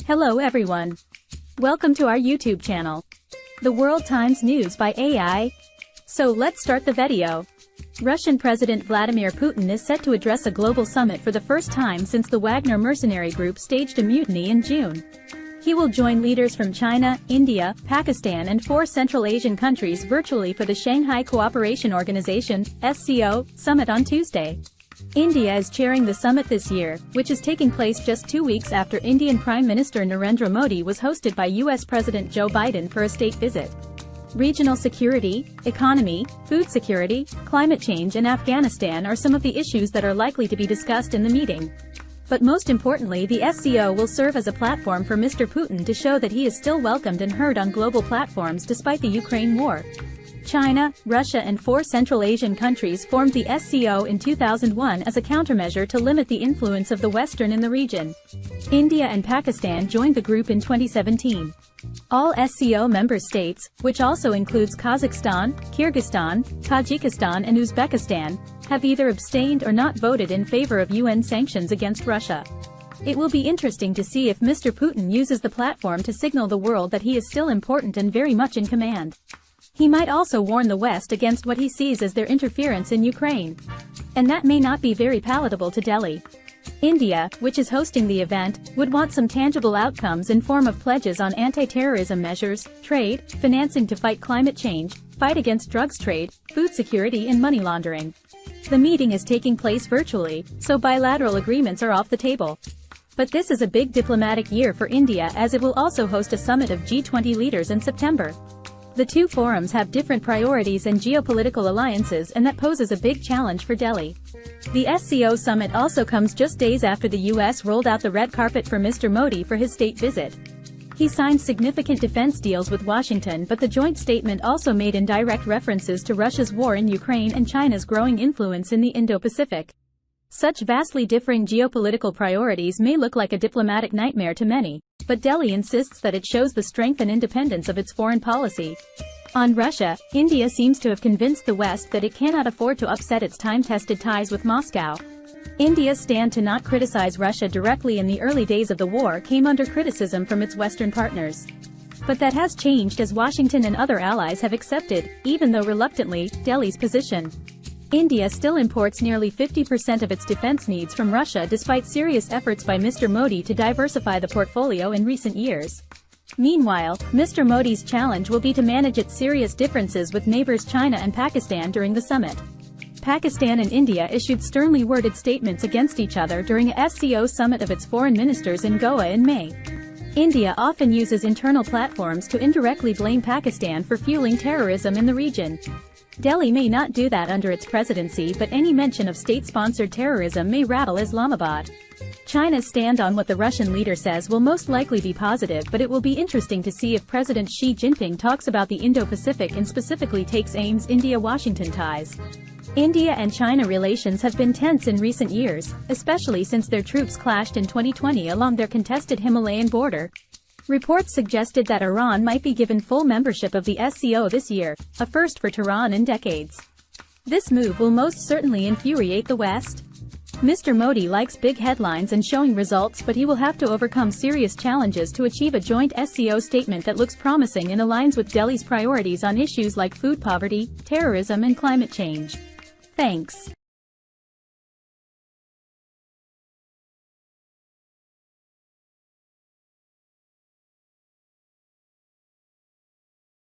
Hello everyone. Welcome to our YouTube channel, The World Times News by AI. So let's start the video. Russian President Vladimir Putin is set to address a global summit for the first time since the Wagner mercenary group staged a mutiny in June. He will join leaders from China, India, Pakistan and 4 Central Asian countries virtually for the Shanghai Cooperation Organization (SCO) summit on Tuesday. India is chairing the summit this year, which is taking place just 2 weeks after Indian Prime Minister Narendra Modi was hosted by US President Joe Biden for a state visit. Regional security, economy, food security, climate change and Afghanistan are some of the issues that are likely to be discussed in the meeting. But most importantly, the SCO will serve as a platform for Mr. Putin to show that he is still welcomed and heard on global platforms despite the Ukraine war. China, Russia and 4 Central Asian countries formed the SCO in 2001 as a countermeasure to limit the influence of the Western in the region. India and Pakistan joined the group in 2017. All SCO member states, which also includes Kazakhstan, Kyrgyzstan, Tajikistan and Uzbekistan, have either abstained or not voted in favor of UN sanctions against Russia. It will be interesting to see if Mr. Putin uses the platform to signal the world that he is still important and very much in command. He might also warn the West against what he sees as their interference in Ukraine. And that may not be very palatable to Delhi. India, which is hosting the event, would want some tangible outcomes in form of pledges on anti-terrorism measures, trade, financing to fight climate change, fight against drugs trade, food security and money laundering. The meeting is taking place virtually, so bilateral agreements are off the table. But this is a big diplomatic year for India as it will also host a summit of G20 leaders in September. The two forums have different priorities and geopolitical alliances, and that poses a big challenge for Delhi. The SCO summit also comes just days after the US rolled out the red carpet for Mr. Modi for his state visit. He signed significant defense deals with Washington, but the joint statement also made indirect references to Russia's war in Ukraine and China's growing influence in the Indo-Pacific. Such vastly differing geopolitical priorities may look like a diplomatic nightmare to many, but Delhi insists that it shows the strength and independence of its foreign policy. On Russia, India seems to have convinced the West that it cannot afford to upset its time-tested ties with Moscow. India's stand to not criticize Russia directly in the early days of the war came under criticism from its Western partners. But that has changed as Washington and other allies have accepted, even though reluctantly, Delhi's position. India still imports nearly 50% of its defense needs from Russia despite serious efforts by Mr. Modi to diversify the portfolio in recent years. Meanwhile, Mr. Modi's challenge will be to manage its serious differences with neighbors China and Pakistan during the summit. Pakistan and India issued sternly worded statements against each other during a SCO summit of its foreign ministers in Goa in May. India often uses internal platforms to indirectly blame Pakistan for fueling terrorism in the region. Delhi may not do that under its presidency, but any mention of state-sponsored terrorism may rattle Islamabad. China's stand on what the Russian leader says will most likely be positive, but it will be interesting to see if President Xi Jinping talks about the Indo-Pacific and specifically takes aim's India-Washington ties. India and China relations have been tense in recent years, especially since their troops clashed in 2020 along their contested Himalayan border. Reports suggested that Iran might be given full membership of the SCO this year, a first for Tehran in decades. This move will most certainly infuriate the West. Mr. Modi likes big headlines and showing results, but he will have to overcome serious challenges to achieve a joint SCO statement that looks promising and aligns with Delhi's priorities on issues like food poverty, terrorism and climate change. Thanks.